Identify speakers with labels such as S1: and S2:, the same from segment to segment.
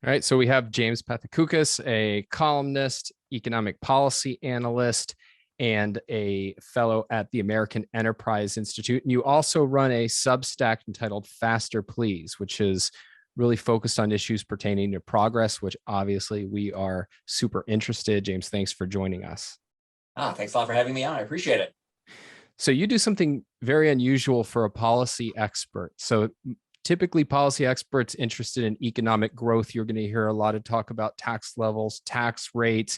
S1: All right, so we have James Pethokoukis, a columnist, economic policy analyst, and a fellow at the American Enterprise Institute. And you also run a Substack entitled Faster Please, which is really focused on issues pertaining to progress, which obviously we are super interested. James, thanks for joining us.
S2: Thanks a lot for having me on. I appreciate it.
S1: So you do something very unusual for a policy expert. So typically policy experts interested in economic growth, you're going to hear a lot of talk about tax levels, tax rates,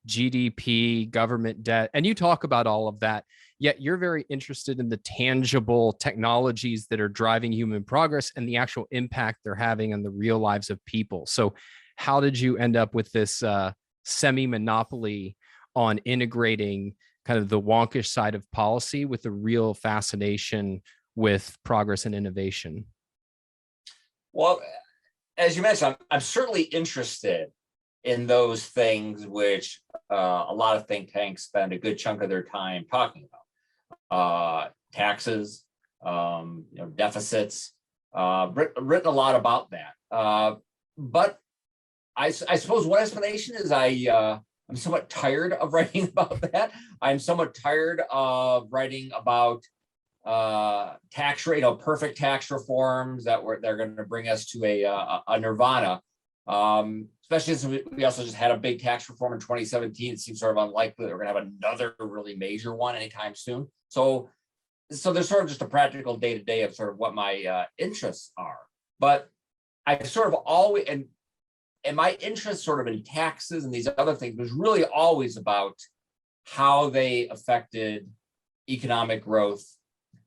S1: GDP, government debt, and you talk about all of that. Yet you're very interested in the tangible technologies that are driving human progress and the actual impact they're having on the real lives of people. So how did you end up with this semi-monopoly on integrating kind of the wonkish side of policy with the real fascination with progress and innovation?
S2: Well, as you mentioned, I'm certainly interested in those things which a lot of think tanks spend a good chunk of their time talking about. Taxes, deficits, written a lot about that. But I suppose one explanation is I'm somewhat tired of writing about that. I'm somewhat tired of writing about tax rate, perfect tax reforms they're going to bring us to a nirvana. Especially since we also just had a big tax reform in 2017. It seems sort of unlikely that we're going to have another really major one anytime soon. So there's sort of just a practical day-to-day of sort of what my interests are. But I've sort of always, and my interest sort of in taxes and these other things was really always about how they affected economic growth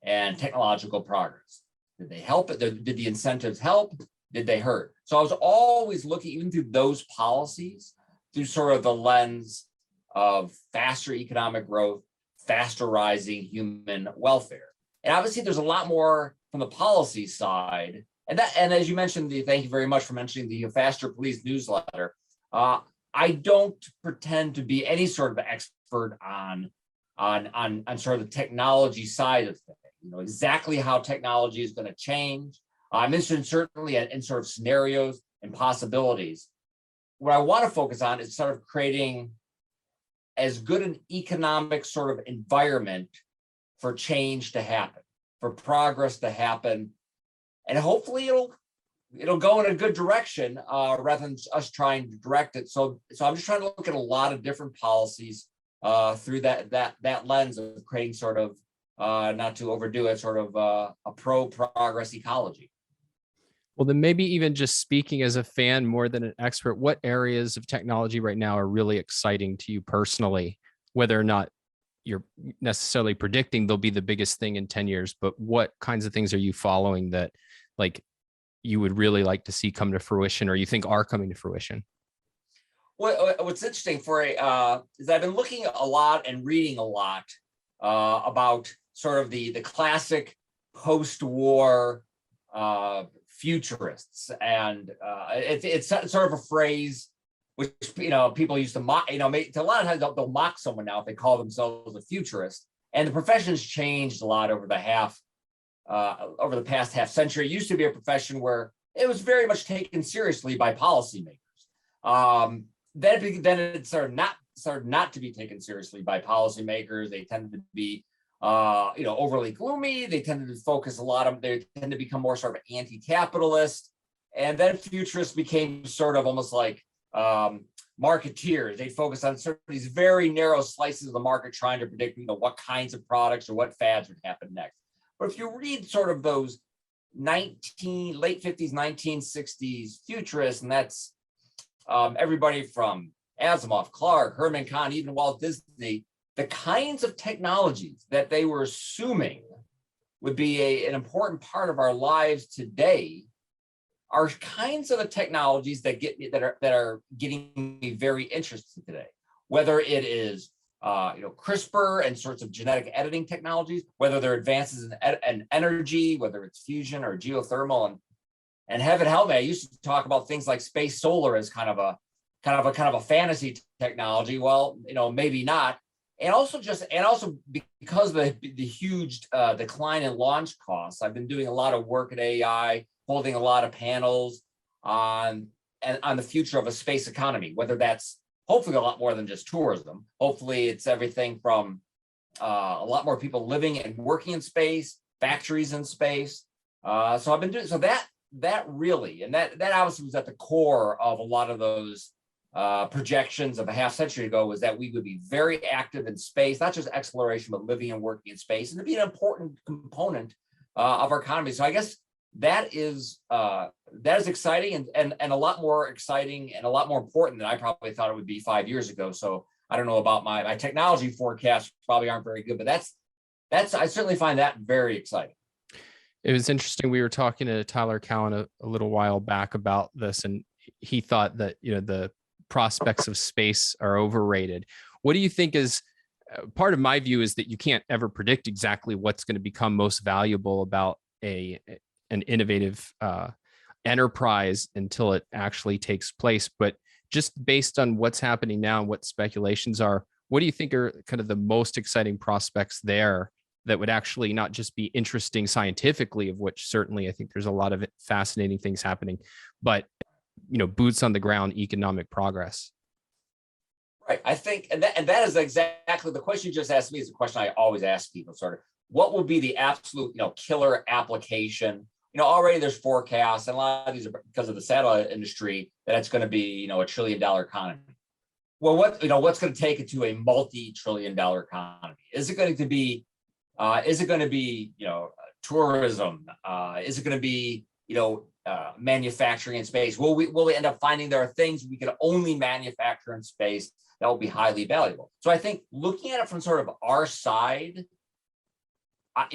S2: and technological progress. Did they help it? Did the incentives help? Did they hurt? So I was always looking, even through those policies, through sort of the lens of faster economic growth, faster rising human welfare. And obviously there's a lot more from the policy side. And as you mentioned, thank you very much for mentioning the Faster Please newsletter. I don't pretend to be any sort of expert on sort of the technology side of things. Exactly how technology is going to change. I'm interested certainly in sort of scenarios and possibilities. What I want to focus on is sort of creating as good an economic sort of environment for change to happen, for progress to happen, and hopefully it'll go in a good direction rather than us trying to direct it. So I'm just trying to look at a lot of different policies through that lens of creating sort of not to overdo it, sort of a pro-progress ecology.
S1: Well, then maybe even just speaking as a fan more than an expert, what areas of technology right now are really exciting to you personally, whether or not you're necessarily predicting they'll be the biggest thing in 10 years, but what kinds of things are you following that like you would really like to see come to fruition or you think are coming to fruition?
S2: Well, what's interesting is I've been looking a lot and reading a lot about sort of the classic post-war futurists, and it's sort of a phrase which people used to mock. A lot of times they'll mock someone now if they call themselves a futurist. And the profession's changed a lot over the past half century. It used to be a profession where it was very much taken seriously by policymakers. Then it started not to be taken seriously by policymakers. They tended to be overly gloomy. They tended to focus they tend to become more sort of anti-capitalist. And then futurists became sort of almost like marketeers. They focus on sort of these very narrow slices of the market, trying to predict what kinds of products or what fads would happen next. But if you read sort of those late 50s, 1960s futurists, and that's everybody from Asimov, Clark, Herman Kahn, even Walt Disney, the kinds of technologies that they were assuming would be an important part of our lives today are kinds of the technologies that are getting me very interested today. Whether it is CRISPR and sorts of genetic editing technologies, whether they're advances in energy, whether it's fusion or geothermal, and heaven help me, I used to talk about things like space solar as kind of a fantasy technology. Well, maybe not. And also because of the huge decline in launch costs, I've been doing a lot of work at AI, holding a lot of panels on on the future of a space economy, whether that's hopefully a lot more than just tourism. Hopefully it's everything from a lot more people living and working in space, factories in space. So I've been doing, so that really, and that obviously was at the core of a lot of those projections of a half century ago, was that we would be very active in space, not just exploration, but living and working in space, and to be an important component of our economy. So I guess that is exciting and a lot more exciting and a lot more important than I probably thought it would be 5 years ago. So I don't know about my technology forecasts probably aren't very good, but that's I certainly find that very exciting.
S1: It was interesting. We were talking to Tyler Cowen a little while back about this, and he thought that, the prospects of space are overrated. What do you think is part of my view is that you can't ever predict exactly what's going to become most valuable about an innovative enterprise until it actually takes place. But just based on what's happening now and what speculations are, what do you think are kind of the most exciting prospects there that would actually not just be interesting scientifically, of which certainly I think there's a lot of fascinating things happening, but boots on the ground economic progress?
S2: Right. I think, and that is exactly the question you just asked me is a question I always ask people, sort of, what will be the absolute, killer application? Already there's forecasts, and a lot of these are because of the satellite industry, that it's going to be, $1 trillion economy. Well, what's going to take it to a multi-trillion-dollar economy? Is it going to be tourism? Is it going to be, manufacturing in space? Will we end up finding there are things we can only manufacture in space that will be highly valuable? So I think looking at it from sort of our side, I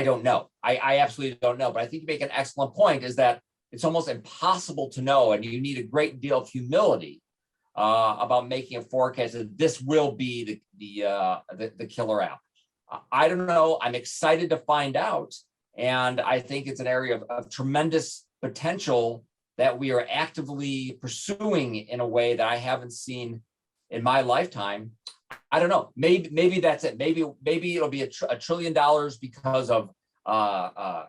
S2: don't know. I absolutely don't know. But I think you make an excellent point, is that it's almost impossible to know, and you need a great deal of humility about making a forecast that this will be the killer app. I don't know. I'm excited to find out. And I think it's an area of tremendous potential that we are actively pursuing in a way that I haven't seen in my lifetime. I don't know. Maybe that's it. Maybe it'll be $1 trillion because of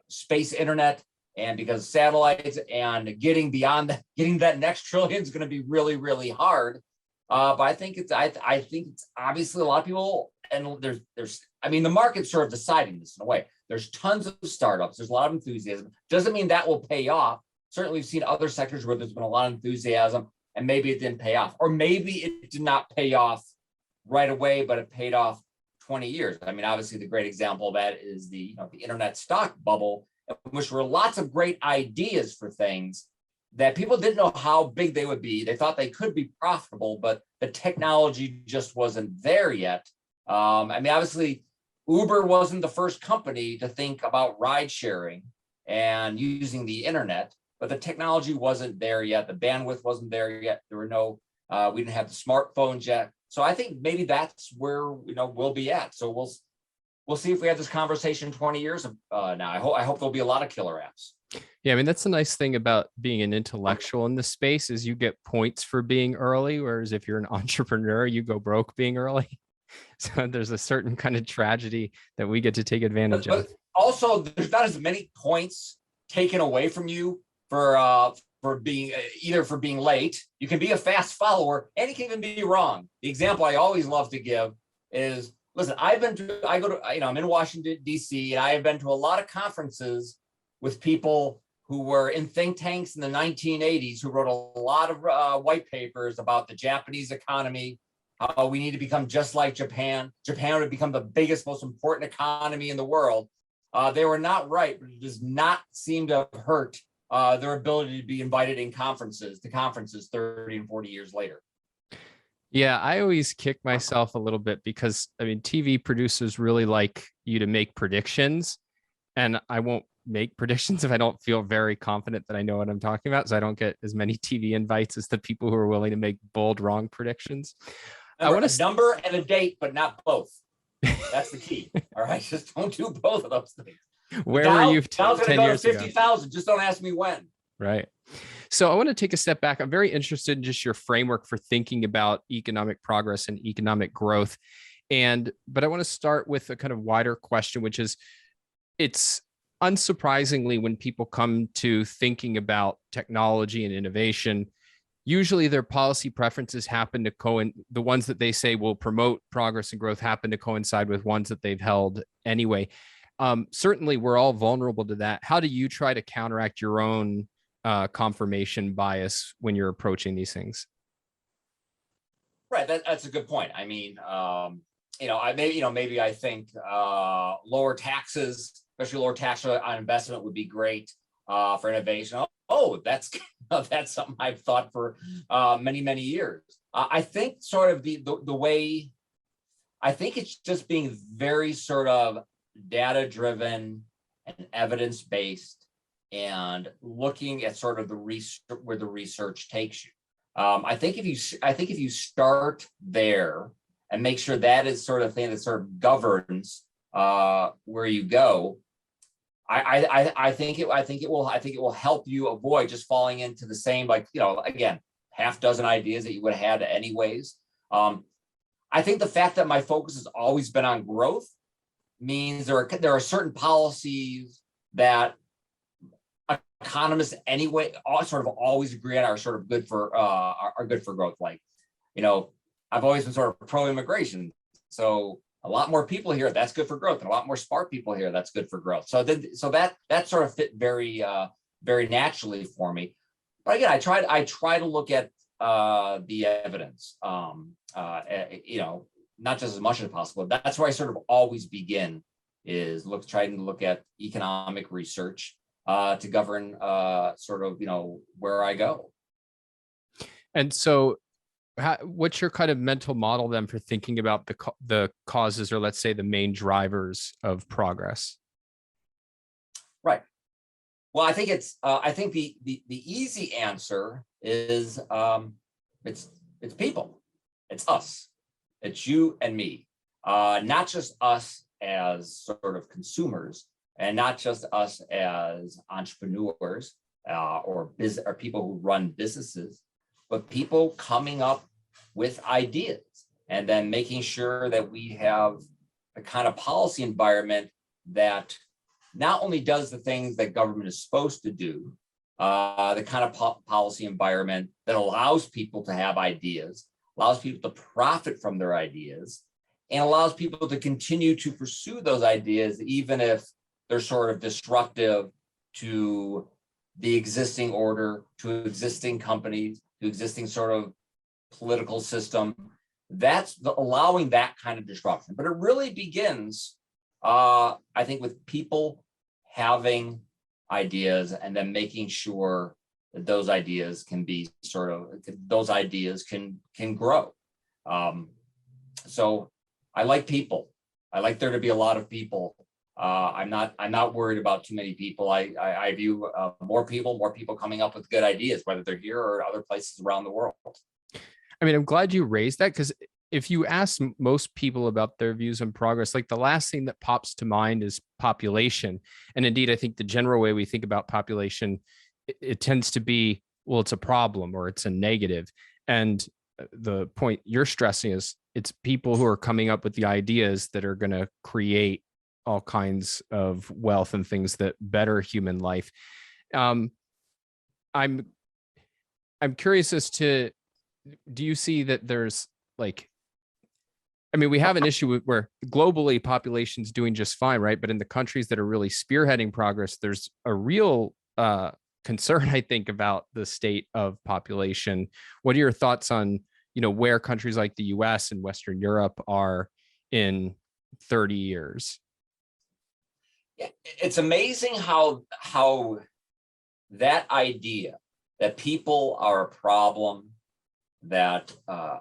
S2: space internet and because of satellites, and getting that next trillion is going to be really, really hard. But I think it's obviously a lot of people, and the market's sort of deciding this in a way. There's tons of startups. There's a lot of enthusiasm. Doesn't mean that will pay off. Certainly, we've seen other sectors where there's been a lot of enthusiasm, and maybe it didn't pay off, or maybe it did not pay off right away, but it paid off 20 years. Obviously, the great example of that is the internet stock bubble, in which were lots of great ideas for things that people didn't know how big they would be. They thought they could be profitable, but the technology just wasn't there yet. Obviously, Uber wasn't the first company to think about ride sharing and using the internet, but the technology wasn't there yet. The bandwidth wasn't there yet. There were we didn't have the smartphones yet. So I think maybe that's where we'll be at. So we'll see if we have this conversation 20 years now. I hope there'll be a lot of killer apps.
S1: Yeah, that's the nice thing about being an intellectual in this space is you get points for being early, whereas if you're an entrepreneur, you go broke being early. So there's a certain kind of tragedy that we get to take advantage of.
S2: Also, there's not as many points taken away from you for being late. You can be a fast follower, and you can even be wrong. The example I always love to give is, listen, I'm in Washington, D.C., and I have been to a lot of conferences with people who were in think tanks in the 1980s, who wrote a lot of white papers about the Japanese economy, how we need to become just like Japan. Japan would become the biggest, most important economy in the world. They were not right, but it does not seem to have hurt their ability to be invited to conferences 30 and 40 years later.
S1: Yeah, I always kick myself a little bit because TV producers really like you to make predictions, and I won't make predictions if I don't feel very confident that I know what I'm talking about. So I don't get as many TV invites as the people who are willing to make bold, wrong predictions.
S2: Remember, I want a number and a date, but not both. That's the key. All right, just don't do both of those things.
S1: Where were you 10 years ago?
S2: 50,000. Just don't ask me when.
S1: Right. So I want to take a step back. I'm very interested in just your framework for thinking about economic progress and economic growth. But I want to start with a kind of wider question, which is, unsurprisingly, when people come to thinking about technology and innovation, usually their policy preferences happen to the ones that they say will promote progress and growth happen to coincide with ones that they've held anyway. Certainly, we're all vulnerable to that. How do you try to counteract your own confirmation bias when you're approaching these things?
S2: Right, that's a good point. I mean, maybe I think lower taxes, especially lower tax on investment, would be great for innovation. Oh, that's that's something I've thought for many years. I think sort of the way, I think it's just being very sort of data driven and evidence based, and looking at sort of the research, where the research takes you. I think if you start there and make sure that is sort of thing that sort of governs where you go, I think it will help you avoid just falling into the same, like, again, half dozen ideas that you would have had anyways. I think the fact that my focus has always been on growth means there are certain policies that economists anyway sort of always agree on are sort of good for growth. Like, I've always been sort of pro-immigration, so a lot more people here, that's good for growth, and a lot more smart people here, that's good for growth. So that sort of fit very naturally for me. But again, I try to look at the evidence, not just as much as possible. That's where I sort of always begin, is trying to look at economic research to govern sort of where I go.
S1: And so, what's your kind of mental model then for thinking about the causes, or let's say the main drivers of progress?
S2: Right. Well, I think I think the easy answer is it's people, it's us, it's you and me, not just us as sort of consumers, and not just us as entrepreneurs or people who run businesses, but people coming up with ideas and then making sure that we have the kind of policy environment that not only does the things that government is supposed to do, the kind of policy environment that allows people to have ideas, allows people to profit from their ideas, and allows people to continue to pursue those ideas, even if they're sort of disruptive to the existing order, to existing companies, to existing sort of political system. That's allowing that kind of disruption. But it really begins, I think, with people having ideas and then making sure that those ideas can be can grow. So I like people. I like there to be a lot of people. I'm not worried about too many people. I view more people coming up with good ideas, whether they're here or other places around the world.
S1: I mean, I'm glad you raised that, because if you ask most people about their views on progress, like the last thing that pops to mind is population. And indeed, I think the general way we think about population, it tends to be, well, it's a problem or it's a negative. And the point you're stressing is it's people who are coming up with the ideas that are going to create all kinds of wealth and things that better human life. I'm curious as to, do you see that there's we have an issue where globally population's doing just fine, right? But in the countries that are really spearheading progress, there's a real concern, I think, about the state of population. What are your thoughts on, where countries like the US and Western Europe are in 30 years?
S2: Yeah, it's amazing how that idea that people are a problem, that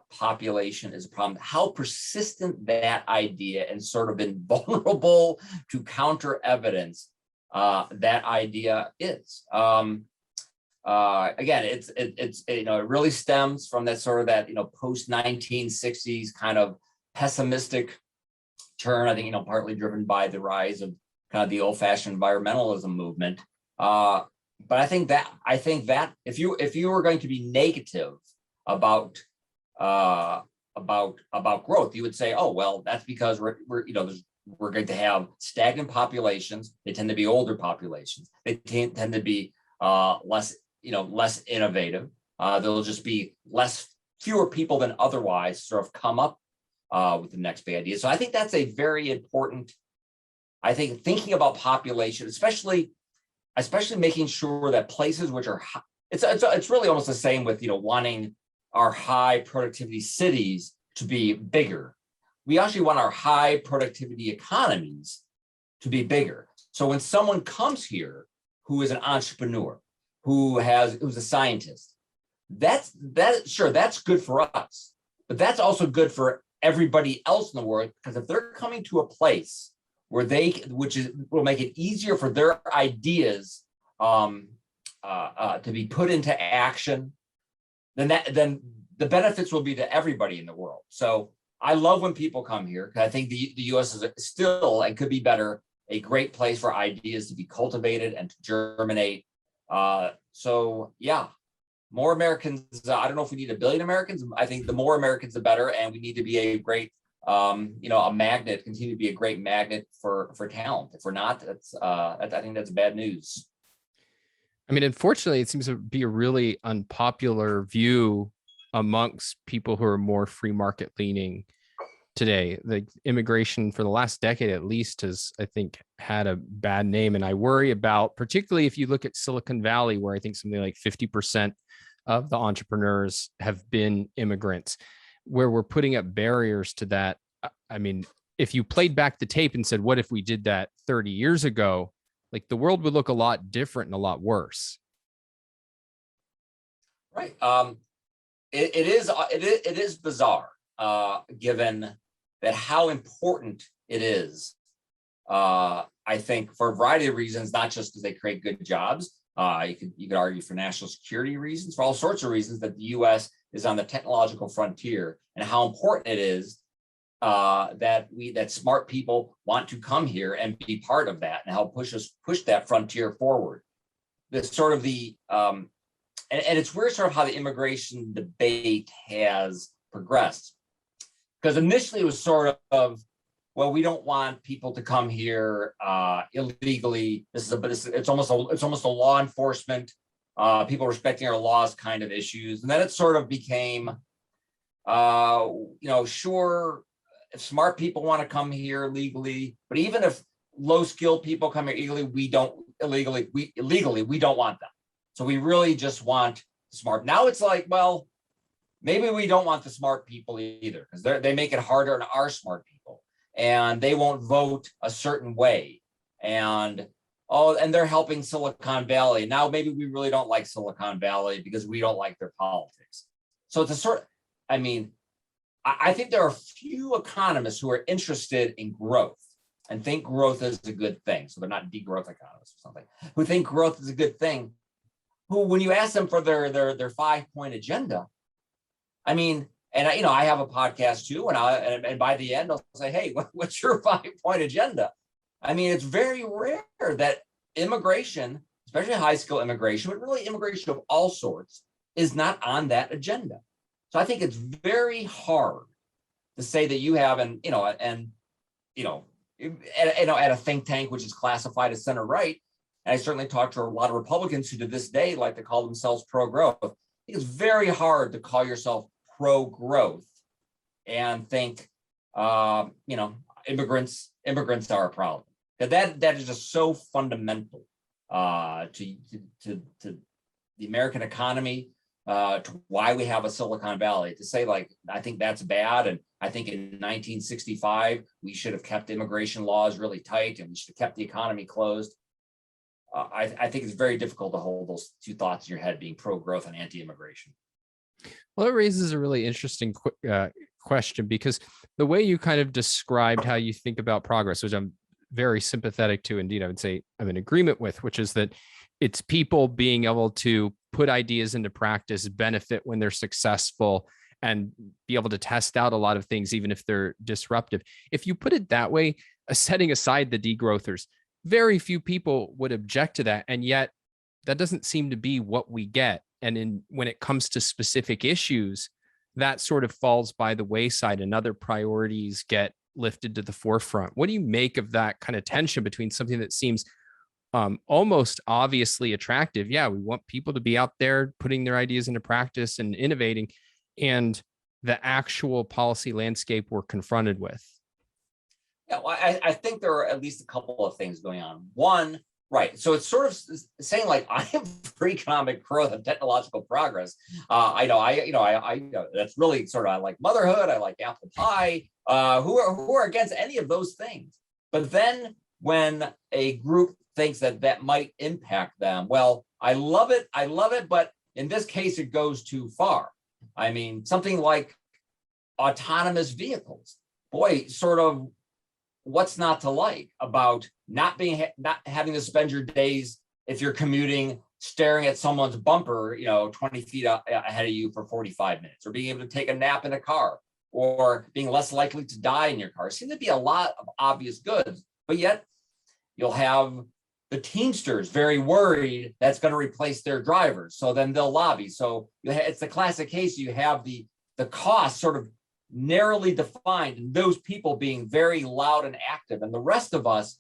S2: population is a problem, how persistent that idea and sort of invulnerable to counter evidence that idea is. Again, it really stems from that sort of that post 1960s kind of pessimistic turn. I think partly driven by the rise of kind of the old-fashioned environmentalism movement. But I think that if you were going to be negative about growth, you would say, oh well, that's because we're we're going to have stagnant populations. They tend to be older populations. They tend to be less innovative. There'll just be fewer people than otherwise sort of come up with the next big idea. So I think that's a very important, I think, thinking about population, especially making sure that places which are high, it's really almost the same with, wanting our high productivity cities to be bigger. We actually want our high productivity economies to be bigger. So when someone comes here who is an entrepreneur, who's a scientist, that's good for us, but that's also good for everybody else in the world, because if they're coming to a place where will make it easier for their ideas to be put into action, then the benefits will be to everybody in the world. So I love when people come here, because I think the U.S. is still, and could be better, a great place for ideas to be cultivated and to germinate. So yeah, more Americans. I don't know if we need 1 billion Americans. I think the more Americans, the better, and we need to be a great, a magnet. Continue to be a great magnet for talent. If we're not, I think that's bad news.
S1: I mean, unfortunately, it seems to be a really unpopular view amongst people who are more free market leaning today. The immigration for the last decade, at least, has, I think, had a bad name. And I worry about, particularly if you look at Silicon Valley, where I think something like 50% of the entrepreneurs have been immigrants, where we're putting up barriers to that. I mean, if you played back the tape and said, what if we did that 30 years ago? Like, the world would look a lot different and a lot worse.
S2: Right. It is bizarre, given that how important it is. I think for a variety of reasons, not just because they create good jobs. You could argue for national security reasons, for all sorts of reasons, that the U.S. is on the technological frontier, and how important it is that smart people want to come here and be part of that and help push that frontier forward. This sort of and it's weird sort of how the immigration debate has progressed, because initially it was sort of, well, we don't want people to come here illegally. It's almost a law enforcement, people respecting our laws kind of issues. And then it sort of became, sure, if smart people want to come here legally, but even if low-skilled people come here illegally, we don't want them. So we really just want smart. Now it's like, well, maybe we don't want the smart people either, because they make it harder on our smart people, and they won't vote a certain way. And they're helping Silicon Valley. Now maybe we really don't like Silicon Valley because we don't like their politics. So it's I think there are few economists who are interested in growth and think growth is a good thing. So they're not degrowth economists or something, who think growth is a good thing, who, when you ask them for their 5-point agenda, I mean, and I have a podcast too, and by the end I'll say, hey, what's your 5-point agenda? I mean, it's very rare that immigration, especially high skill immigration, but really immigration of all sorts, is not on that agenda. So I think it's very hard to say that you have at a think tank which is classified as center right. And I certainly talk to a lot of Republicans who to this day like to call themselves pro-growth. I think it's very hard to call yourself pro-growth and think, immigrants are a problem. That is just so fundamental to the American economy, to why we have a Silicon Valley. To say, like, I think that's bad, and I think in 1965 we should have kept immigration laws really tight, and we should have kept the economy closed. I think it's very difficult to hold those two thoughts in your head, being pro-growth and anti-immigration.
S1: Well, it raises a really interesting question, because the way you kind of described how you think about progress, which I'm very sympathetic to, indeed, I would say I'm in agreement with, which is that it's people being able to put ideas into practice, benefit when they're successful, and be able to test out a lot of things, even if they're disruptive. If you put it that way, setting aside the degrowthers, very few people would object to that. And yet that doesn't seem to be what we get. And when it comes to specific issues, that sort of falls by the wayside, and other priorities get lifted to the forefront. What do you make of that kind of tension between something that seems almost obviously attractive? Yeah, we want people to be out there putting their ideas into practice and innovating, and the actual policy landscape we're confronted with.
S2: Yeah, well, I think there are at least a couple of things going on. One, right. So it's sort of saying like, I am for economic growth and technological progress. I know that's really sort of, I like motherhood. I like apple pie. Who are against any of those things? But then when a group thinks that might impact them, well, I love it. But in this case, it goes too far. I mean, something like autonomous vehicles. Boy, sort of, what's not to like about not having to spend your days, if you're commuting, staring at someone's bumper, 20 feet ahead of you for 45 minutes, or being able to take a nap in a car, or being less likely to die in your car. Seem to be a lot of obvious goods, but yet you'll have the Teamsters very worried that's going to replace their drivers. So then they'll lobby. So it's the classic case. You have the cost sort of narrowly defined, and those people being very loud and active, and the rest of us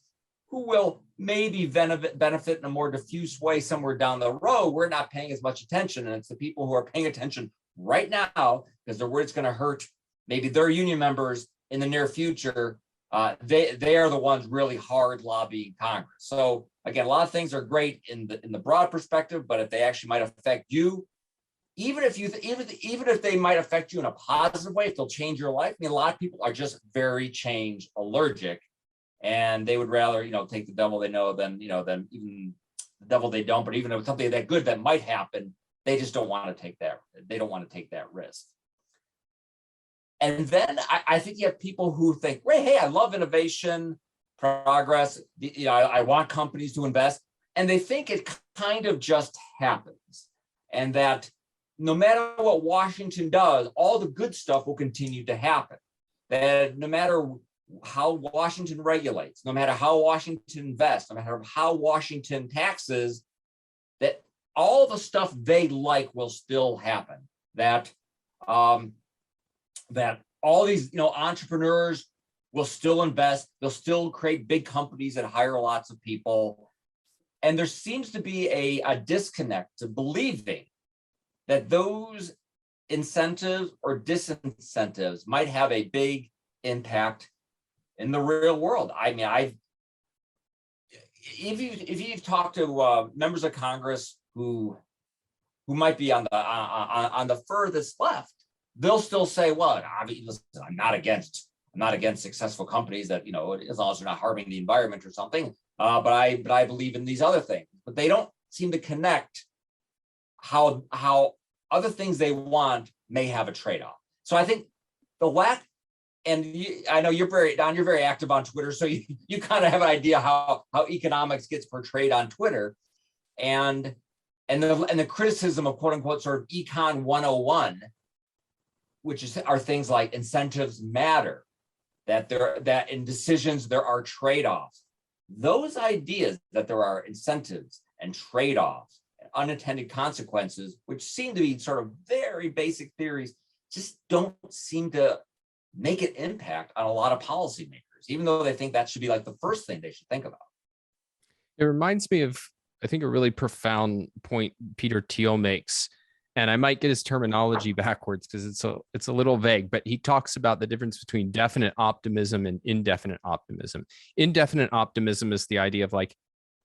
S2: who will maybe benefit in a more diffuse way somewhere down the road, we're not paying as much attention. And it's the people who are paying attention right now because they're worried it's going to hurt maybe their union members in the near future. They are the ones really hard lobbying Congress. So again, a lot of things are great in the broad perspective, but if they actually might affect you, even if they might affect you in a positive way, if they'll change your life, I mean, a lot of people are just very change allergic, and they would rather, take the devil they know than even the devil they don't. But even if something that good that might happen, they just don't want to take that. They don't want to take that risk. And then I think you have people who think, "Ray, hey, I love innovation, progress. I want companies to invest," and they think it kind of just happens, and that no matter what Washington does, all the good stuff will continue to happen. That no matter how Washington regulates, no matter how Washington invests, no matter how Washington taxes, that all the stuff they like will still happen. That that all these entrepreneurs will still invest. They'll still create big companies that hire lots of people. And there seems to be a disconnect to believing that those incentives or disincentives might have a big impact in the real world. I mean, if you've talked to members of Congress who might be on the furthest left, they'll still say, "Well, listen, I'm not against successful companies that as long as they're not harming the environment or something. But I believe in these other things." But they don't seem to connect how other things they want may have a trade-off. So I think the lack, and I know you're very active on Twitter, so you kind of have an idea how economics gets portrayed on Twitter, and the criticism of quote unquote sort of Econ 101, which are things like incentives matter, that in decisions there are trade-offs. Those ideas that there are incentives and trade-offs, unintended consequences, which seem to be sort of very basic theories, just don't seem to make an impact on a lot of policymakers, even though they think that should be like the first thing they should think about.
S1: It reminds me of, I think, a really profound point Peter Thiel makes, and I might get his terminology backwards because it's a little vague, but he talks about the difference between definite optimism and indefinite optimism. Indefinite optimism is the idea of like,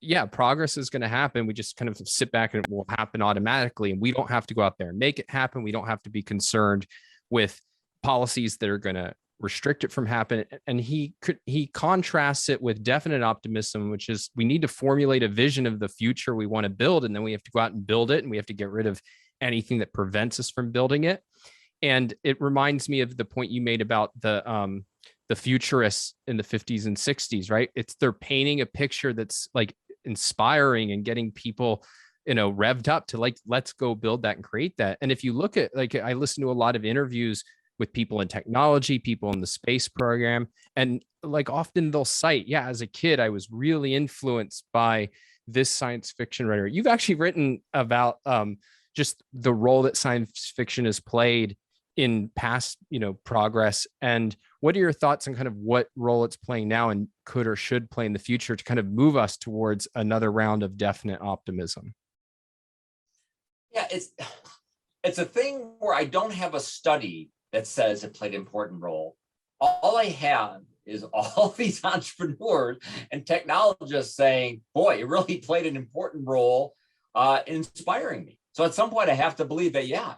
S1: yeah, progress is going to happen. We just kind of sit back and it will happen automatically. And we don't have to go out there and make it happen. We don't have to be concerned with policies that are going to restrict it from happening. And he contrasts it with definite optimism, which is we need to formulate a vision of the future we want to build. And then we have to go out and build it. And we have to get rid of anything that prevents us from building it. And it reminds me of the point you made about the futurists in the 50s and 60s, right? They're painting a picture that's like inspiring and getting people, revved up to like, let's go build that and create that. And if you look at, like, I listen to a lot of interviews with people in technology, people in the space program, and like often they'll cite, yeah, as a kid, I was really influenced by this science fiction writer. You've actually written about just the role that science fiction has played in past, progress? And what are your thoughts on kind of what role it's playing now and could or should play in the future to kind of move us towards another round of definite optimism?
S2: Yeah, it's a thing where I don't have a study that says it played an important role. All I have is all these entrepreneurs and technologists saying, boy, it really played an important role in inspiring me. So at some point I have to believe that, yeah,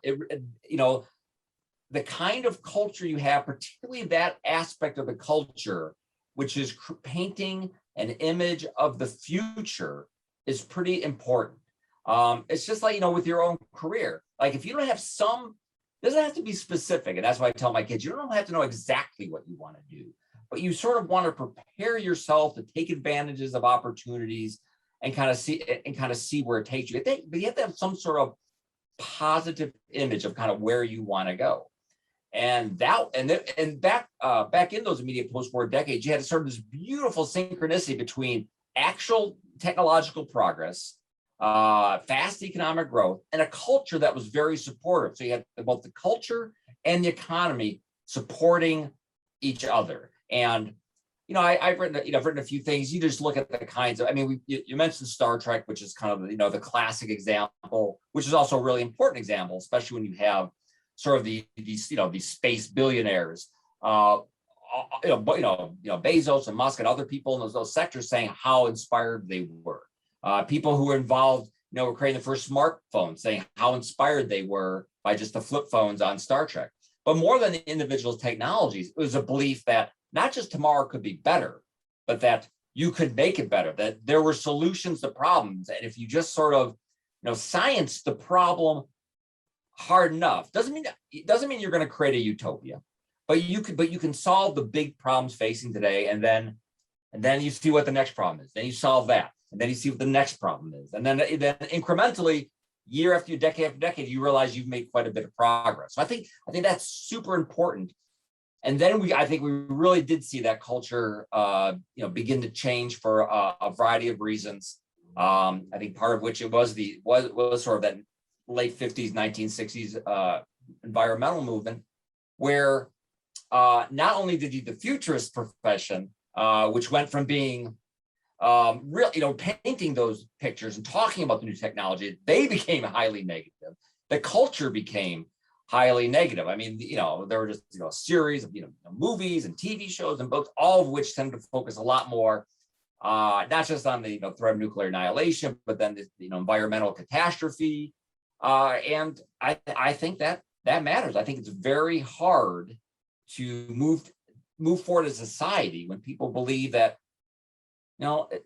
S2: the kind of culture you have, particularly that aspect of the culture, which is painting an image of the future, is pretty important. It's just like, with your own career. Like if you don't have it doesn't have to be specific. And that's why I tell my kids, you don't have to know exactly what you want to do, but you sort of want to prepare yourself to take advantages of opportunities and kind of see where it takes you. But you have to have some sort of positive image of kind of where you want to go. And back in those immediate post-war decades, you had sort of this beautiful synchronicity between actual technological progress, fast economic growth, and a culture that was very supportive. So you had both the culture and the economy supporting each other. And I've written a few things. You just look at the kinds of. I mean, you mentioned Star Trek, which is kind of the classic example, which is also a really important example, especially when you have sort of these space billionaires, Bezos and Musk and other people in those sectors saying how inspired they were. People who were involved, were creating the first smartphone, saying how inspired they were by just the flip phones on Star Trek. But more than the individual technologies, it was a belief that not just tomorrow could be better, but that you could make it better, that there were solutions to problems. And if you just sort of, science the problem hard enough, doesn't mean you're going to create a utopia, but you can solve the big problems facing today, and then you see what the next problem is. Then you solve that, and then you see what the next problem is, and then incrementally, year after year, decade after decade, you realize you've made quite a bit of progress. So I think that's super important. And then I think we really did see that culture, begin to change for a variety of reasons. I think part of which it was sort of that late 50s, 1960s environmental movement, where not only did the futurist profession, which went from being painting those pictures and talking about the new technology, they became highly negative. The culture became highly negative. I mean, there were just a series of movies and TV shows and books, all of which tend to focus a lot more, not just on the threat of nuclear annihilation, but then the environmental catastrophe. And I think that matters. I think it's very hard to move forward as a society when people believe that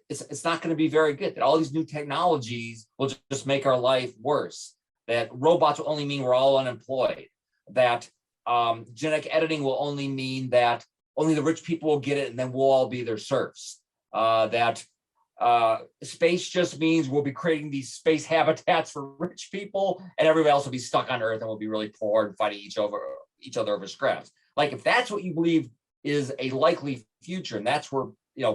S2: it's not going to be very good, that all these new technologies will just make our life worse, that robots will only mean we're all unemployed, that genetic editing will only mean that only the rich people will get it and then we'll all be their serfs, that space just means we'll be creating these space habitats for rich people and everybody else will be stuck on Earth and we'll be really poor and fighting each other over scraps. Like if that's what you believe is a likely future and that's where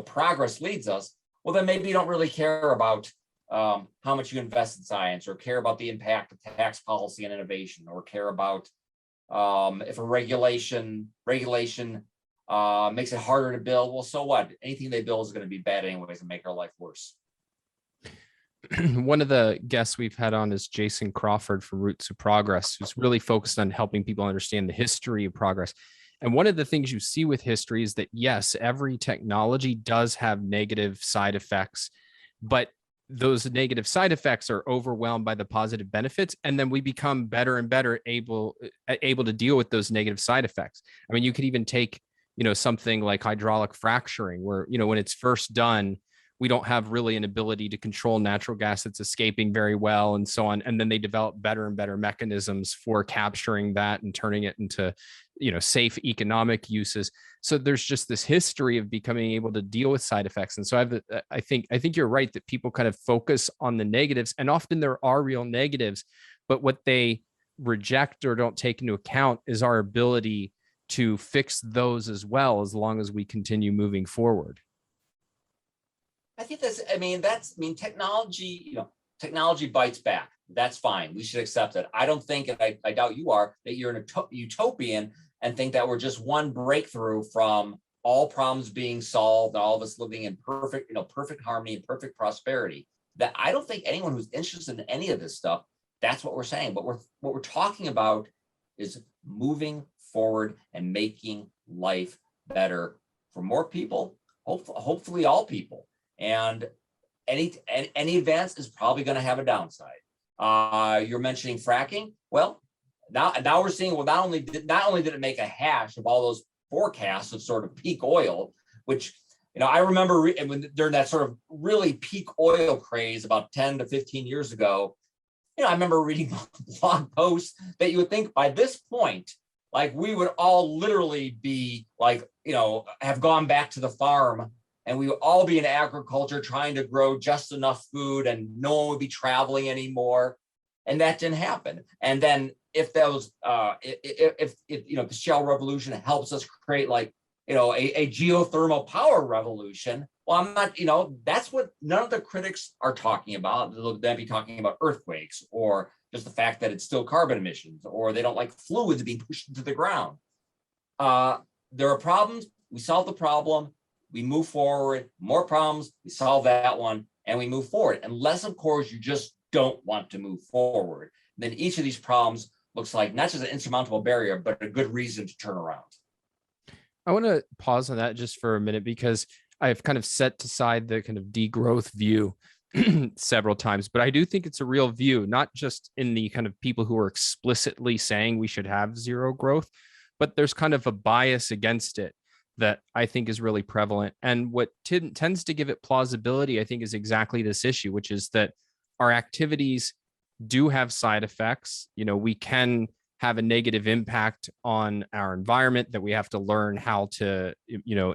S2: progress leads us, well then maybe you don't really care about how much you invest in science, or care about the impact of tax policy and innovation, or care about if a regulation makes it harder to build. Well, so what? Anything they build is going to be bad anyways and make our life worse.
S1: One of the guests we've had on is Jason Crawford from Roots of Progress, who's really focused on helping people understand the history of progress. And one of the things you see with history is that, yes, every technology does have negative side effects, but those negative side effects are overwhelmed by the positive benefits. And then we become better and better able to deal with those negative side effects. I mean, you could even take, something like hydraulic fracturing, where, when it's first done, we don't have really an ability to control natural gas that's escaping very well and so on. And then they develop better and better mechanisms for capturing that and turning it into, safe economic uses. So there's just this history of becoming able to deal with side effects. And so I think you're right that people kind of focus on the negatives, and often there are real negatives, but what they reject or don't take into account is our ability to fix those as well, as long as we continue moving forward.
S2: I think technology, technology bites back. That's fine. We should accept it. I don't think, and I doubt you are, that you're an utopian and think that we're just one breakthrough from all problems being solved and all of us living in perfect harmony and perfect prosperity. That I don't think anyone who's interested in any of this stuff, that's what we're saying. But what we're talking about is moving forward and making life better for more people, hopefully all people. And any advance is probably going to have a downside. You're mentioning fracking. Well, now we're seeing, well, not only did it make a hash of all those forecasts of sort of peak oil, which, I remember during that sort of really peak oil craze about 10 to 15 years ago, I remember reading blog posts that you would think by this point, like we would all literally be like, have gone back to the farm and we would all be in agriculture trying to grow just enough food and no one would be traveling anymore. And that didn't happen. And then if those, if the shale revolution helps us create like, a geothermal power revolution, well, I'm not, that's what none of the critics are talking about. They'll then be talking about earthquakes or just the fact that it's still carbon emissions, or they don't like fluids being pushed into the ground. There are problems. We solve the problem. We move forward. More problems. We solve that one and we move forward. Unless, of course, you just don't want to move forward. Then each of these problems looks like not just an insurmountable barrier, but a good reason to turn around.
S1: I want to pause on that just for a minute, because I've kind of set aside the kind of degrowth view several times, but I do think it's a real view, not just in the kind of people who are explicitly saying we should have zero growth, but there's kind of a bias against it that I think is really prevalent. And what tends to give it plausibility, I think, is exactly this issue, which is that our activities do have side effects. We can have a negative impact on our environment that we have to learn how to,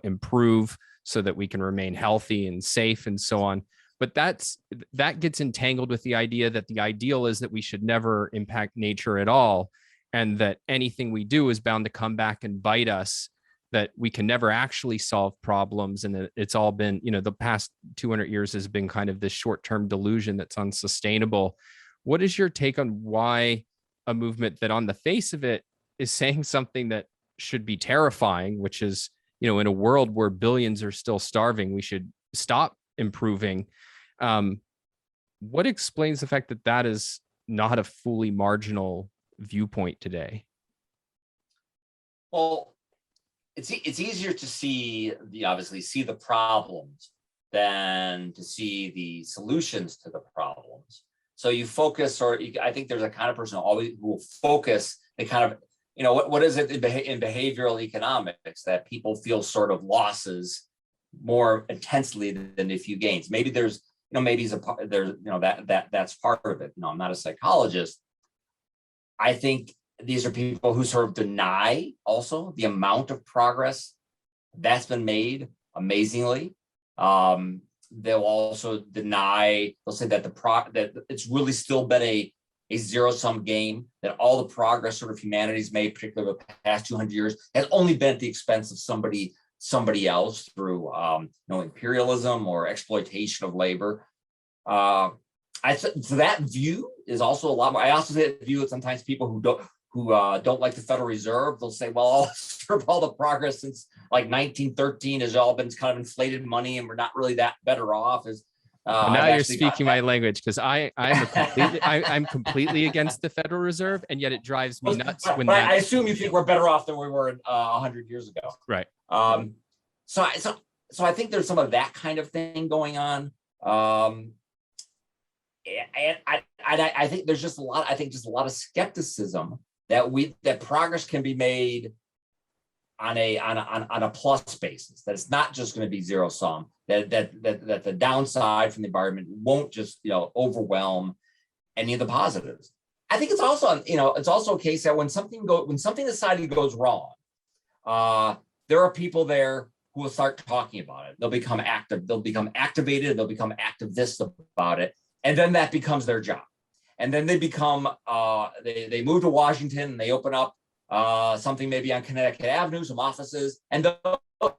S1: improve so that we can remain healthy and safe and so on. But that gets entangled with the idea that the ideal is that we should never impact nature at all, and that anything we do is bound to come back and bite us, that we can never actually solve problems, and that it's all been, the past 200 years has been kind of this short-term delusion that's unsustainable. What is your take on why a movement that on the face of it is saying something that should be terrifying, which is, in a world where billions are still starving, we should stop improving? What explains the fact that that is not a fully marginal viewpoint today?
S2: Well, it's easier to see the problems than to see the solutions to the problems. So you focus, I think there's a kind of person who will focus the kind of, what is it in behavioral economics that people feel sort of losses more intensely than a few gains. Maybe there's, that's part of it. I'm not a psychologist. I think these are people who sort of deny also the amount of progress that's been made amazingly. They'll also deny, they'll say that that it's really still been a zero-sum game, that all the progress sort of humanity's made, particularly the past 200 years, has only been at the expense of somebody else through imperialism or exploitation of labor. So that view is also a lot more. I also say that view that sometimes people who don't like the Federal Reserve, they'll say, well, all the progress since like 1913 has all been kind of inflated money, and we're not really that better off.
S1: Now you're speaking my language, because I'm completely against the Federal Reserve, and yet it drives me nuts when
S2: I assume you think we're better off than we were 100 years ago.
S1: Right.
S2: So I think there's some of that kind of thing going on. And I think there's just a lot of skepticism that progress can be made on a plus basis, that it's not just going to be zero sum, that the downside from the environment won't just overwhelm any of the positives. I think it's also a case that when something decidedly goes wrong, there are people there who will start talking about it. They'll become active. They'll become activated. They'll become activists about it, and then that becomes their job. And then they become they move to Washington and they open up something maybe on Connecticut Avenue, some offices, and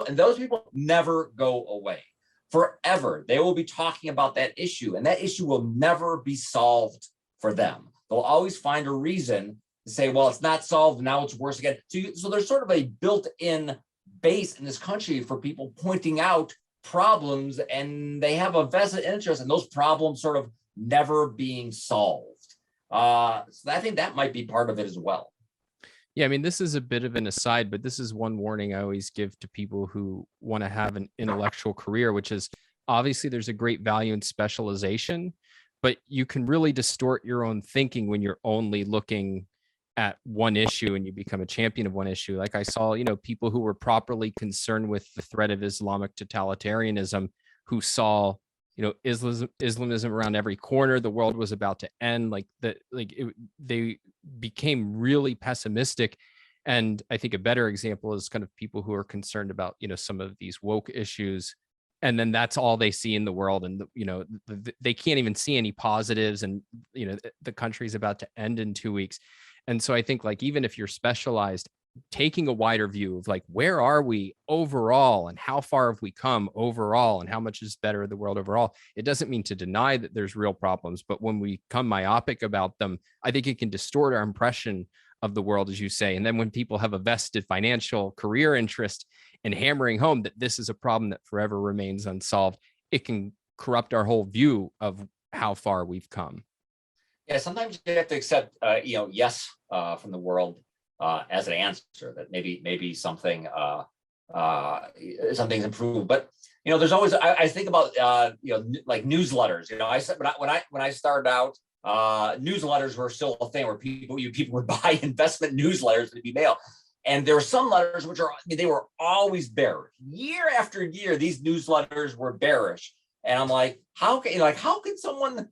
S2: those people never go away. forever. They will be talking about that issue, and that issue will never be solved for them. They'll always find a reason to say, well, it's not solved, now it's worse again. So there's sort of a built-in base in this country for people pointing out problems, and they have a vested interest in those problems sort of never being solved. So I think that might be part of it as well.
S1: Yeah, I mean, this is a bit of an aside, but this is one warning I always give to people who want to have an intellectual career, which is obviously there's a great value in specialization, but you can really distort your own thinking when you're only looking at one issue and you become a champion of one issue. Like I saw, people who were properly concerned with the threat of Islamic totalitarianism, who saw, Islamism around every corner, the world was about to end, they became really pessimistic. And I think a better example is kind of people who are concerned about, some of these woke issues. And then that's all they see in the world. And, they can't even see any positives. And, the country's about to end in 2 weeks. And so I think even if you're specialized, taking a wider view of where are we overall and how far have we come overall and how much is better the world overall. It doesn't mean to deny that there's real problems, but when we become myopic about them, I think it can distort our impression of the world, as you say. And then when people have a vested financial career interest in hammering home that this is a problem that forever remains unsolved, it can corrupt our whole view of how far we've come.
S2: Yeah, sometimes you have to accept, yes from the world as an answer, that maybe something something's improved. But there's always, I think about like newsletters. I said when I started out, newsletters were still a thing where people would buy investment newsletters to be mailed. And there were some letters which they were always bearish. Year after year, these newsletters were bearish. And I'm like, how can someone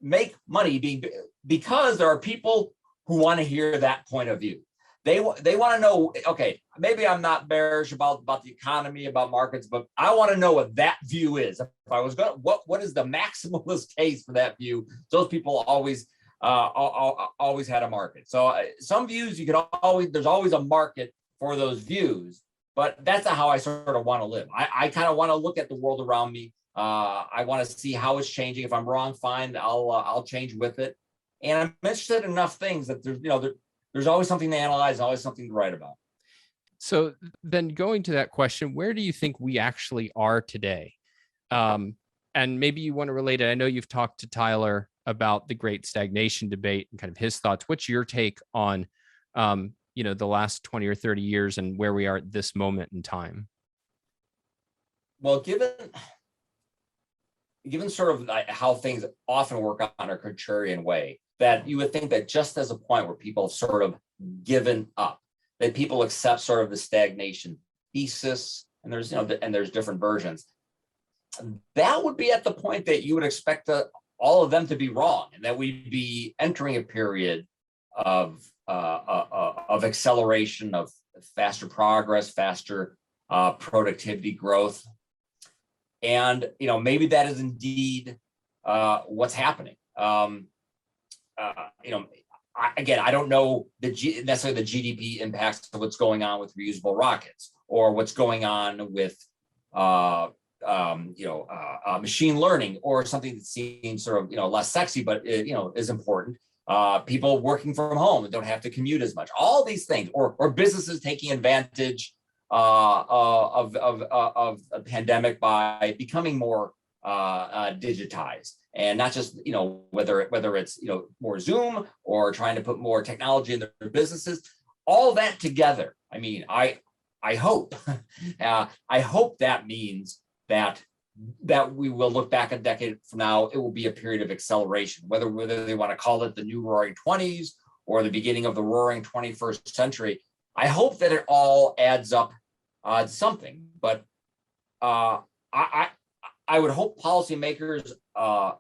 S2: make money because there are people who want to hear that point of view. They want to know, okay, maybe I'm not bearish about the economy, about markets, but I want to know what that view is. If I was going to, what is the maximalist case for that view? Those people always had a market. So some views there's always a market for those views, but that's not how I sort of want to live. I kind of want to look at the world around me. I want to see how it's changing. If I'm wrong, fine, I'll change with it. And I'm interested in enough things that there's always something to analyze, always something to write about.
S1: So then going to that question, where do you think we actually are today? And maybe you want to relate it. I know you've talked to Tyler about the great stagnation debate and kind of his thoughts. What's your take on, the last 20 or 30 years and where we are at this moment in time?
S2: Well, given sort of how things often work on a contrarian way, that you would think that just as a point where people have sort of given up, that people accept sort of the stagnation thesis, and there's different versions, that would be at the point that you would expect all of them to be wrong, and that we'd be entering a period of acceleration, of faster progress, faster productivity growth. And maybe that is indeed what's happening. I don't know necessarily the GDP impacts of what's going on with reusable rockets, or what's going on with machine learning, or something that seems sort of less sexy, but is important. People working from home and don't have to commute as much. All these things, or businesses taking advantage of a pandemic by becoming more digitized, and not just whether it's more Zoom or trying to put more technology in their businesses. All that together, I mean, I hope I hope that means that we will look back a decade from now, it will be a period of acceleration, whether they want to call it the new Roaring 20s or the beginning of the Roaring 21st century. I hope that it all adds up to something, but I would hope policymakers, are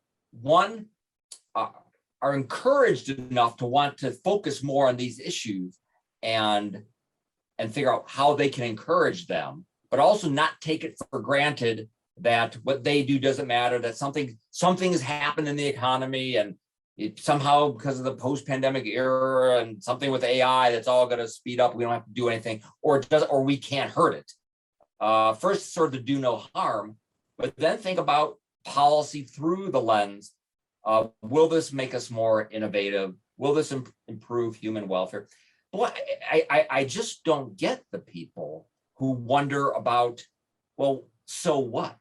S2: encouraged enough to want to focus more on these issues and figure out how they can encourage them, but also not take it for granted that what they do doesn't matter, that something has happened in the economy, and it somehow, because of the post-pandemic era and something with AI, that's all going to speed up. We don't have to do anything, or we can't hurt it. First, sort of to do no harm, But then think about policy through the lens of, will this make us more innovative? Will this improve human welfare? Boy, I just don't get the people who wonder about, well, so what?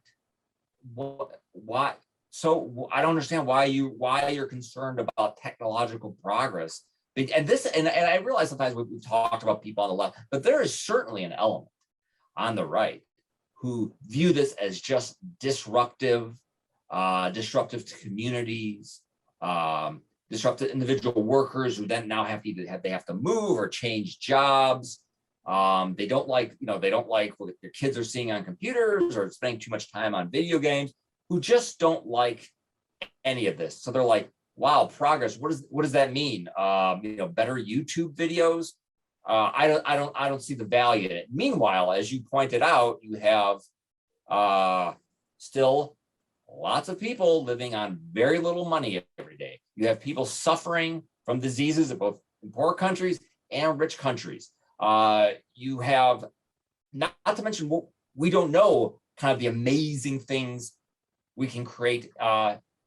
S2: Why? So I don't understand why you're concerned about technological progress. And I realize sometimes we've talked about people on the left, but there is certainly an element on the right who view this as just disruptive to communities, disruptive individual workers who then now have to move or change jobs. They don't like what their kids are seeing on computers or spending too much time on video games, who just don't like any of this. So they're like, wow, progress. What does that mean? Better YouTube videos. I don't see the value in it. Meanwhile, as you pointed out, you have still lots of people living on very little money every day. You have people suffering from diseases in both poor countries and rich countries. You have, not to mention, we don't know kind of the amazing things we can create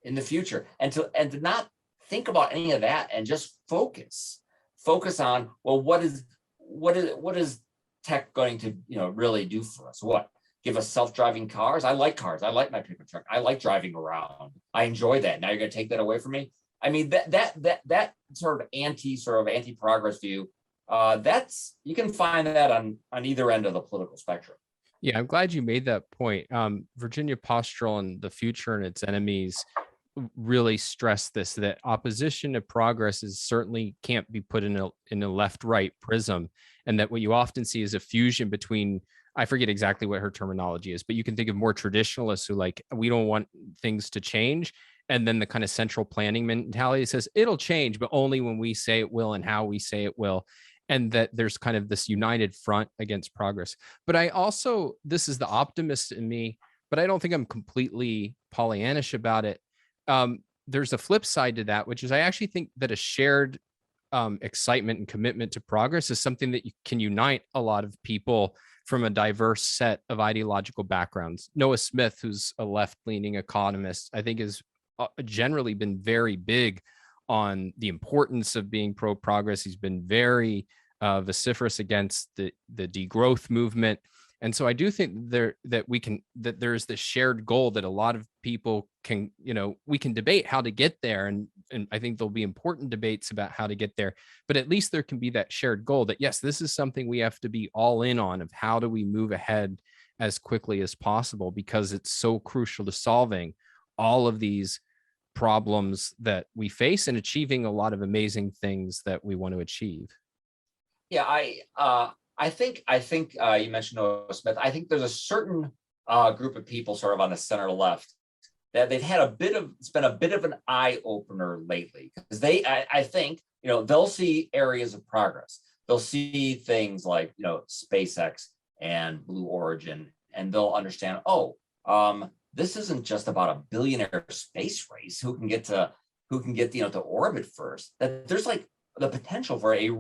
S2: in the future, and to not think about any of that and just focus on, well, what is tech going to really do for us? What, give us self-driving cars? I like cars. I like my pickup truck. I like driving around. I enjoy that. Now you're going to take that away from me? I mean, that sort of anti-progress view, you can find that on either end of the political spectrum.
S1: Yeah, I'm glad you made that point. Virginia Postrel in The Future and Its Enemies really stressed this, that opposition to progress certainly can't be put in a left-right prism, and that what you often see is a fusion between, I forget exactly what her terminology is, but you can think of more traditionalists who like, we don't want things to change, and then the kind of central planning mentality says it'll change, but only when we say it will and how we say it will. And that there's kind of this united front against progress. But I also, this is the optimist in me, but I don't think I'm completely Pollyannish about it. There's a flip side to that, which is I actually think that a shared excitement and commitment to progress is something that can unite a lot of people from a diverse set of ideological backgrounds. Noah Smith, who's a left-leaning economist, I think has generally been very big on the importance of being pro-progress. He's been very vociferous against the degrowth movement. And so I do think there's this shared goal that a lot of people can, we can debate how to get there. And I think there'll be important debates about how to get there, but at least there can be that shared goal that, yes, this is something we have to be all in on, of how do we move ahead as quickly as possible, because it's so crucial to solving all of these problems that we face and achieving a lot of amazing things that we want to achieve.
S2: Yeah, I think you mentioned Noah Smith. I think there's a certain group of people sort of on the center left that it's been a bit of an eye opener lately, because I think they'll see areas of progress. They'll see things like SpaceX and Blue Origin, and they'll understand, this isn't just about a billionaire space race who can get to orbit first. That there's like the potential for a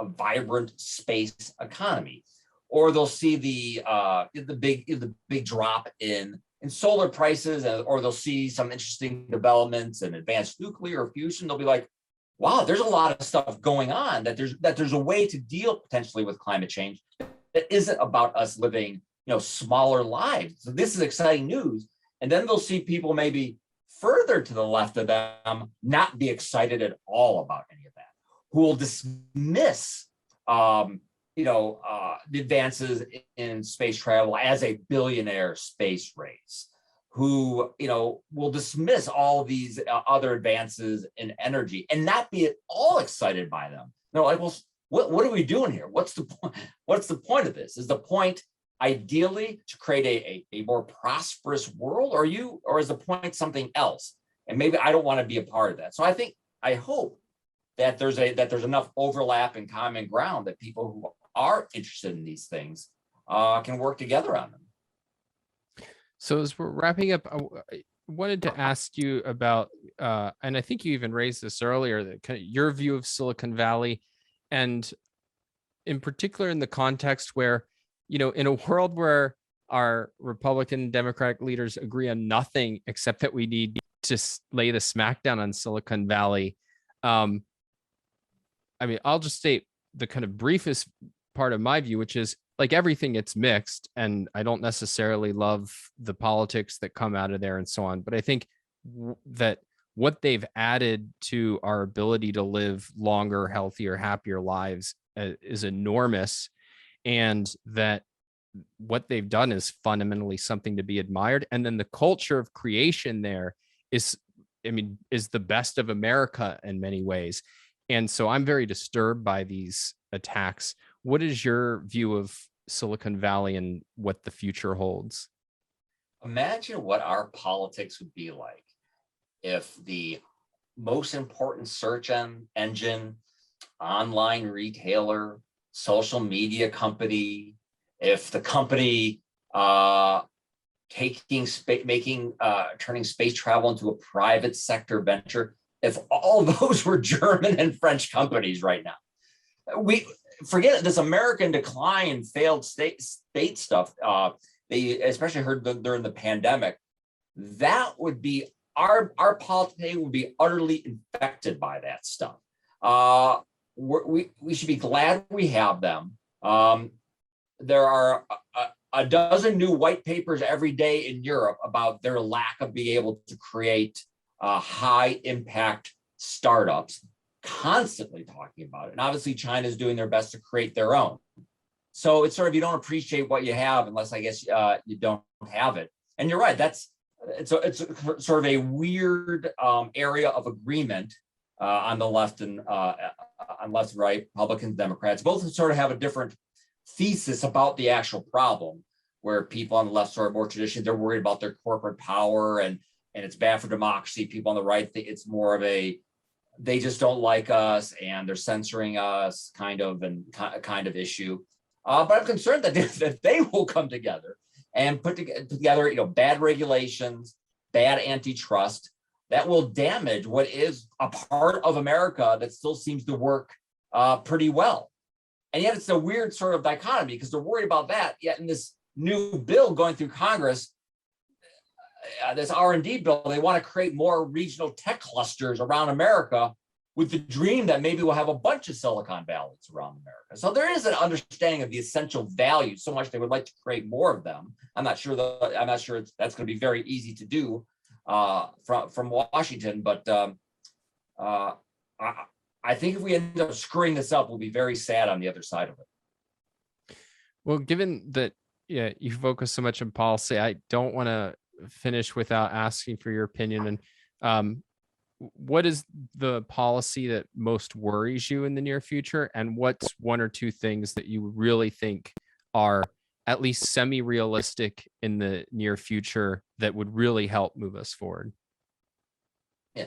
S2: vibrant space economy. Or they'll see the big drop in solar prices, or they'll see some interesting developments in advanced nuclear fusion. They'll be like, wow, there's a lot of stuff going on, that there's a way to deal potentially with climate change that isn't about us living smaller lives. So this is exciting news. And then they'll see people maybe further to the left of them not be excited at all about any of that, who will dismiss the advances in space travel as a billionaire space race, who will dismiss all these other advances in energy and not be at all excited by them. They're like, well, what are we doing here? What's the point? What's the point of this? Is the point ideally to create a more prosperous world, or is the point something else? And maybe I don't want to be a part of that. So I hope that there's enough overlap and common ground that people who are interested in these things can work together on them.
S1: So as we're wrapping up, I wanted to ask you about, and I think you even raised this earlier, that kind of your view of Silicon Valley, and in particular in the context where, in a world where our Republican and Democratic leaders agree on nothing except that we need to lay the smackdown on Silicon Valley. I mean, I'll just state the kind of briefest part of my view, which is like everything, it's mixed, and I don't necessarily love the politics that come out of there and so on. But I think that what they've added to our ability to live longer, healthier, happier lives is enormous, and that what they've done is fundamentally something to be admired. And then the culture of creation there is, I mean, is the best of America in many ways. And so I'm very disturbed by these attacks. What is your view of Silicon Valley and what the future holds?
S2: Imagine what our politics would be like if the most important search engine, online retailer, social media company, if the company turning space travel into a private sector venture, if all those were German and French companies right now. We forget this American decline, failed state stuff. They especially heard during the pandemic. That would be our politics would be utterly infected by that stuff. We should be glad we have them. There are a dozen new white papers every day in Europe about their lack of being able to create high impact startups, constantly talking about it. And obviously China is doing their best to create their own. So it's sort of, you don't appreciate what you have unless I guess you don't have it. And you're right, it's sort of a weird area of agreement on the left and on left and right, Republicans, Democrats, both sort of have a different thesis about the actual problem, where people on the left sort of more traditionally, they're worried about their corporate power and it's bad for democracy. People on the right, it's more of a, they just don't like us and they're censoring us kind of issue. But I'm concerned that they will come together and put together, bad regulations, bad antitrust that will damage what is a part of America that still seems to work pretty well. And yet it's a weird sort of dichotomy because they're worried about that. Yet in this new bill going through Congress, this R&D bill, they want to create more regional tech clusters around America with the dream that maybe we'll have a bunch of Silicon Valleys around America. So there is an understanding of the essential values, so much they would like to create more of them. I'm not sure that's going to be very easy to do from Washington, but I think if we end up screwing this up, we'll be very sad on the other side of it.
S1: Well, given that you focus so much on policy, I don't want to finish without asking for your opinion. And what is the policy that most worries you in the near future? And what's one or two things that you really think are at least semi-realistic in the near future that would really help move us forward?
S2: Yeah.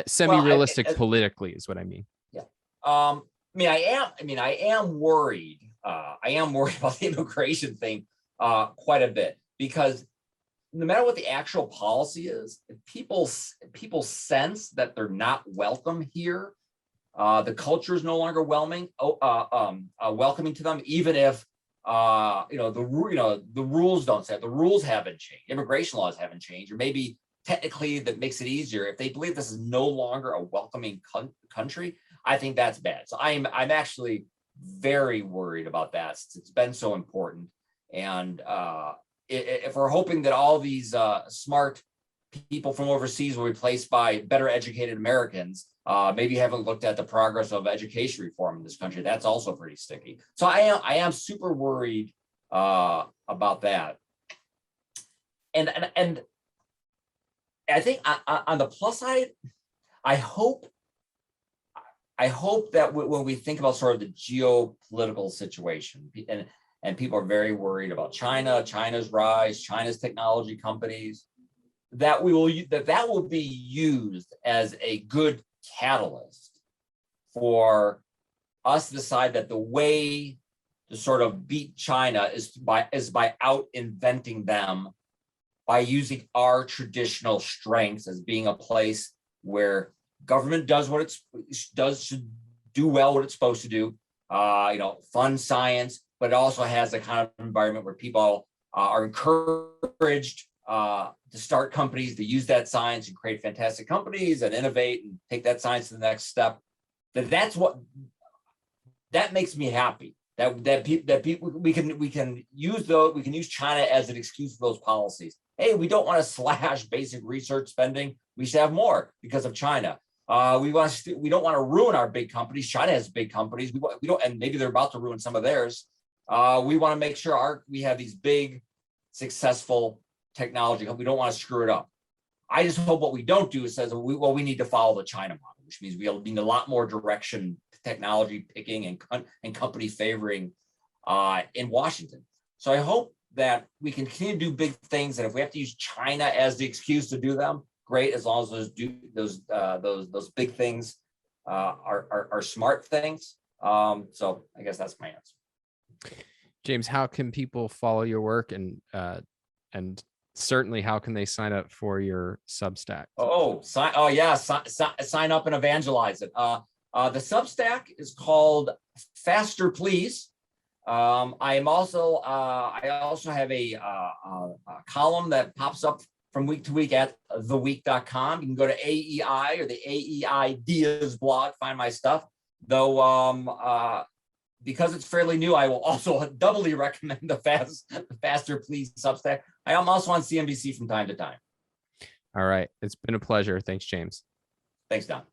S1: Semi-realistic politically is what I mean.
S2: Yeah. I am worried. I am worried about the immigration thing quite a bit, because no matter what the actual policy is, if people sense that they're not welcome here, the culture is no longer welcoming to them, even if the rules don't say it. The rules haven't changed, immigration laws haven't changed, or maybe technically that makes it easier. If they believe this is no longer a welcoming country, I think that's bad. So I'm actually very worried about that. It's been so important, and if we're hoping that all these smart people from overseas will be replaced by better educated Americans, maybe you haven't looked at the progress of education reform in this country. That's also pretty sticky. So I am super worried about that. And I think on the plus side, I hope that when we think about sort of the geopolitical situation, and people are very worried about China's rise, China's technology companies, that will be used as a good catalyst for us to decide that the way to sort of beat China is by out inventing them, by using our traditional strengths as being a place where government does what should do well what it's supposed to do, fund science, but it also has a kind of environment where people are encouraged to start companies, to use that science and create fantastic companies and innovate and take that science to the next step. That makes me happy. That people we can use China as an excuse for those policies. Hey, we don't want to slash basic research spending. We should have more because of China. We don't want to ruin our big companies. China has big companies. We don't, and maybe they're about to ruin some of theirs. We want to make sure we have these big, successful technology. We don't want to screw it up. I just hope what we don't do is says, we need to follow the China model, which means we'll need a lot more direction, technology picking, and company favoring in Washington. So I hope that we can continue to do big things, and if we have to use China as the excuse to do them, great. As long as those big things are smart things. So I guess that's my answer.
S1: James, how can people follow your work, and certainly how can they sign up for your Substack?
S2: Sign up and evangelize it. The Substack is called Faster Please. I also have a column that pops up from week to week at theweek.com. You can go to AEI or the AEI Ideas blog, find my stuff. Though because it's fairly new, I will also doubly recommend the Faster Please Substack. I am also on CNBC from time to time.
S1: All right. It's been a pleasure. Thanks, James.
S2: Thanks, Don.